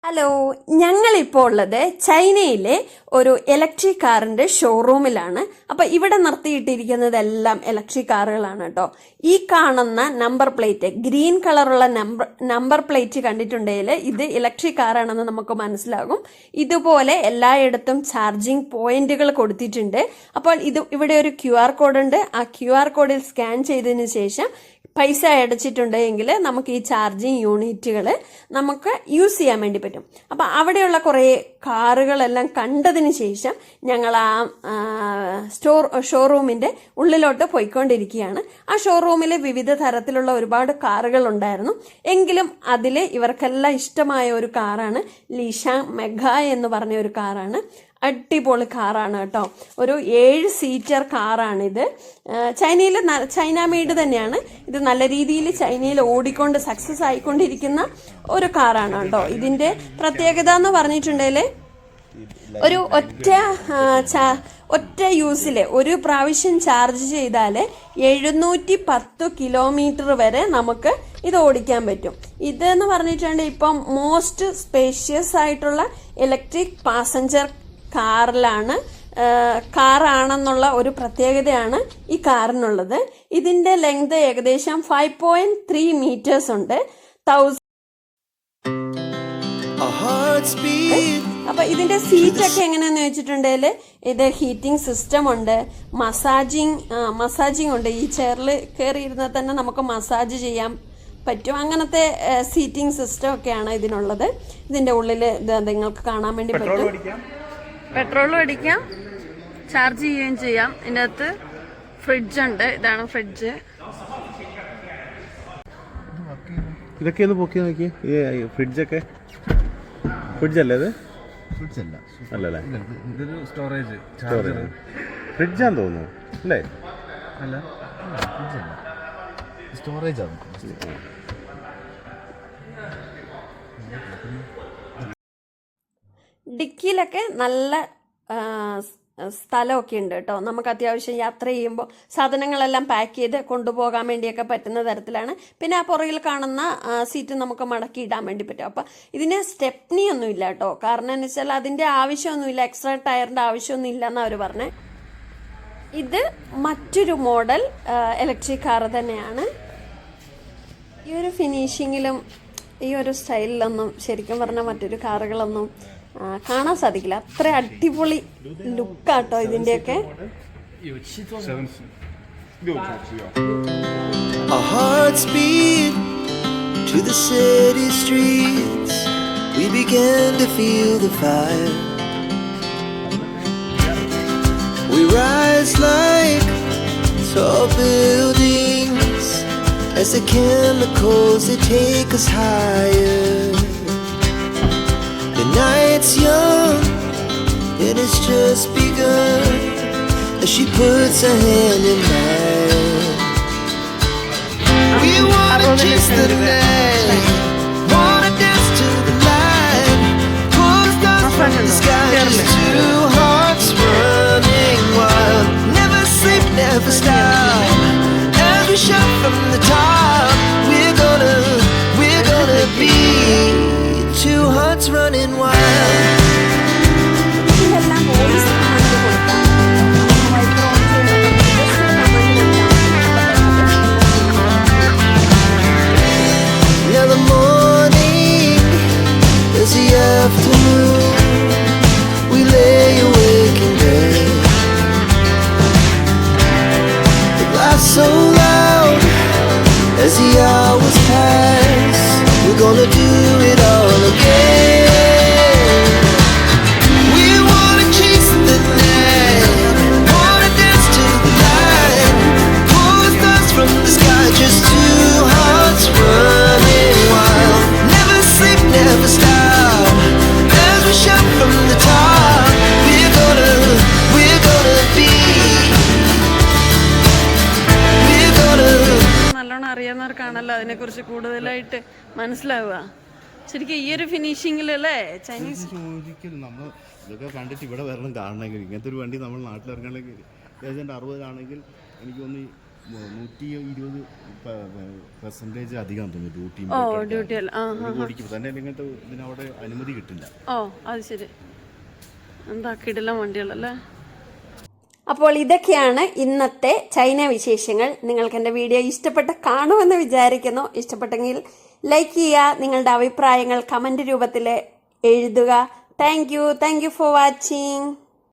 Hello, ഞങ്ങളിപ്പോൾ ഉള്ളത് ചൈനയിലെ ഒരു ഇലക്ട്രിക് കാറിന്റെ ഷോറൂമിലാണ്. അപ്പൊ ഇവിടെ നിർത്തിയിട്ടിരിക്കുന്നതെല്ലാം ഇലക്ട്രിക് കാറുകളാണ് കേട്ടോ. ഈ കാണുന്ന നമ്പർ പ്ലേറ്റ്, ഗ്രീൻ കളറുള്ള നമ്പർ പ്ലേറ്റ് കണ്ടിട്ടുണ്ടെങ്കിൽ ഇത് ഇലക്ട്രിക് കാറാണെന്ന് നമുക്ക് മനസ്സിലാകും. ഇതുപോലെ എല്ലായിടത്തും ചാർജിങ് പോയിന്റുകൾ കൊടുത്തിട്ടുണ്ട്. അപ്പോൾ ഇവിടെ ഒരു QR കോഡ് ഉണ്ട്. ആ QR കോഡിൽ സ്കാൻ ചെയ്തതിന് ശേഷം പൈസ അടച്ചിട്ടുണ്ടെങ്കിൽ നമുക്ക് ഈ ചാർജിങ് യൂണിറ്റുകൾ നമുക്ക് യൂസ് ചെയ്യാൻ വേണ്ടി പറ്റും. അപ്പം അവിടെയുള്ള കുറേ കാറുകളെല്ലാം കണ്ടതിന് ശേഷം ഞങ്ങൾ ആ ഷോറൂമിൻ്റെ ഉള്ളിലോട്ട് പോയിക്കൊണ്ടിരിക്കുകയാണ്. ആ ഷോറൂമിൽ വിവിധ തരത്തിലുള്ള ഒരുപാട് കാറുകൾ ഉണ്ടായിരുന്നു. എങ്കിലും അതിൽ ഇവർക്കെല്ലാം ഇഷ്ടമായ ഒരു കാറാണ് ലീഷാങ് മെഗ എന്ന് പറഞ്ഞ ഒരു കാറാണ്. അടിപൊളി കാറാണ് കേട്ടോ. ഒരു 7 സീറ്റർ കാറാണിത്. ചൈന മെയ്ഡ് തന്നെയാണ്. ഇത് നല്ല രീതിയിൽ ചൈനയിൽ ഓടിക്കൊണ്ട് സക്സസ് ആയിക്കൊണ്ടിരിക്കുന്ന ഒരു കാറാണ് കേട്ടോ. ഇതിന്റെ പ്രത്യേകത എന്ന് പറഞ്ഞിട്ടുണ്ടെങ്കിൽ ഒരു ഒറ്റ യൂസിൽ ഒരു പ്രാവശ്യം ചാർജ് ചെയ്താൽ 710 കിലോമീറ്റർ വരെ നമുക്ക് ഇത് ഓടിക്കാൻ പറ്റും. ഇതെന്ന് പറഞ്ഞിട്ടുണ്ടെങ്കിൽ ഇപ്പം മോസ്റ്റ് സ്പേഷ്യസ് ആയിട്ടുള്ള ഇലക്ട്രിക് പാസഞ്ചർ കാറാണെന്നുള്ള ഒരു പ്രത്യേകതയാണ് ഈ കാറിനുള്ളത്. ഇതിന്റെ ലെങ്ത് ഏകദേശം 5.3 മീറ്റേഴ്സ് ഉണ്ട്. അപ്പൊ ഇതിന്റെ സീറ്റ് ഒക്കെ എങ്ങനെയാന്ന് വെച്ചിട്ടുണ്ടെങ്കിൽ ഇത് ഹീറ്റിംഗ് സിസ്റ്റം ഉണ്ട്, മസാജിങ് ഉണ്ട്. ഈ ചെയറിൽ കയറി ഇരുന്നാൽ തന്നെ നമുക്ക് മസാജ് ചെയ്യാൻ പറ്റും. അങ്ങനത്തെ സീറ്റിംഗ് സിസ്റ്റം ഒക്കെയാണ് ഇതിനുള്ളത്. ഇതിന്റെ ഉള്ളിൽ നിങ്ങൾക്ക് കാണാൻ വേണ്ടി പറ്റും. പെട്രോളും അടിക്കാം, ചാർജ് ചെയ്യുകയും ചെയ്യാം. ഇതിൻ്റെ അകത്ത് ഫ്രിഡ്ജ് ഉണ്ട്. ഇതാണ് ഫ്രിഡ്ജ്. ഇതൊക്കെ ഒന്ന് പൊക്കി നോക്കി. ഫ്രിഡ്ജൊക്കെ ഫ്രിഡ്ജല്ലേ? അത് ഫ്രിഡ്ജല്ല, അല്ലല്ലേ? ഇതൊരു സ്റ്റോറേജ് ഫ്രിഡ്ജാന്ന് തോന്നുന്നു അല്ലേ? അല്ല, ഫ്രിഡ്ജല്ല, സ്റ്റോറേജാണ്. ഡിക്കിയിലൊക്കെ നല്ല സ്ഥലമൊക്കെ ഉണ്ട് കേട്ടോ. നമുക്ക് അത്യാവശ്യം യാത്ര ചെയ്യുമ്പോൾ സാധനങ്ങളെല്ലാം പാക്ക് ചെയ്ത് കൊണ്ടുപോകാൻ വേണ്ടിയൊക്കെ പറ്റുന്ന തരത്തിലാണ്. പിന്നെ ആ പുറകിൽ കാണുന്ന സീറ്റ് നമുക്ക് മടക്കി ഇടാൻ വേണ്ടി പറ്റും. അപ്പം ഇതിന് സ്റ്റെപ്നി ഒന്നും ഇല്ല കേട്ടോ. കാരണം എന്ന് വെച്ചാൽ അതിൻ്റെ ആവശ്യമൊന്നുമില്ല, എക്സ്ട്രാ ടയറിൻ്റെ ആവശ്യമൊന്നും ഇല്ലെന്ന് അവർ പറഞ്ഞേ. ഇത് മറ്റൊരു മോഡൽ ഇലക്ട്രിക് കാർ തന്നെയാണ്. ഈ ഒരു ഫിനിഷിങ്ങിലും ഈ ഒരു സ്റ്റൈലിലൊന്നും ശരിക്കും പറഞ്ഞാൽ മറ്റൊരു കാറുകളൊന്നും കാണാൻ സാധിക്കില്ല. അത്ര അടിപൊളി ലുക്കാട്ടോ ഇതിന്റെയൊക്കെ. Our hearts beat to the city streets. We began to feel the fire. We rise like tall buildings as the chemicals they take us higher. The night's young and it's just begun as she puts her hand in mine. We wanna chase the night, wanna dance to the light, pull stars from the sky, just two hearts running wild. Never sleep, never stop, as we shout from the top. We're gonna be two hearts running wild. Now the morning is the afternoon. We lay awake in bed. The laughs so loud as the hours pass. We're gonna do it all again. We wanna chase the night, wanna dance to the light, pull the stars from the sky, just two hearts running wild. Never sleep, never stop, as we shout from the top. We're gonna be, we're gonna. നല്ലോണം അറിയാവുന്നവർക്കാണല്ലോ അതിനെക്കുറിച്ച് കൂടുതലായിട്ട് മനസ്സിലാവുക. ശരിക്കും ഈ ഒരു ഫിനിഷിങ്ങിലല്ലേ Chinese. ഒരിക്കലും നമ്മൾ ഇതൊക്കെ കണ്ടിട്ട് ഇവിടെ വരണം കാണണമെങ്കിൽ ഇങ്ങനത്തെ ഒരു വണ്ടി നമ്മൾ നാട്ടിലിറങ്ങണമെങ്കിൽ ഏജന്റ് 60 എനിക്ക് തോന്നി 120% അധികം തോന്നുന്നു ഡ്യൂട്ടി. ഡ്യൂട്ടി അല്ല. ഓടിക്കും തന്നെ ഇങ്ങനത്തെ ഇതിനവിടെ അനുമതി കിട്ടില്ല. അത് ശരി. എന്താ കിടിലം വണ്ടികളല്ലേ. അപ്പോൾ ഇതൊക്കെയാണ് ഇന്നത്തെ ചൈന വിശേഷങ്ങൾ. നിങ്ങൾക്ക് എൻ്റെ വീഡിയോ കാണുമെന്ന് വിചാരിക്കുന്നു. ഇഷ്ടപ്പെട്ടെങ്കിൽ ലൈക്ക് ചെയ്യുക, നിങ്ങളുടെ അഭിപ്രായങ്ങൾ കമൻറ്റ് രൂപത്തിൽ എഴുതുക. Thank you for watching.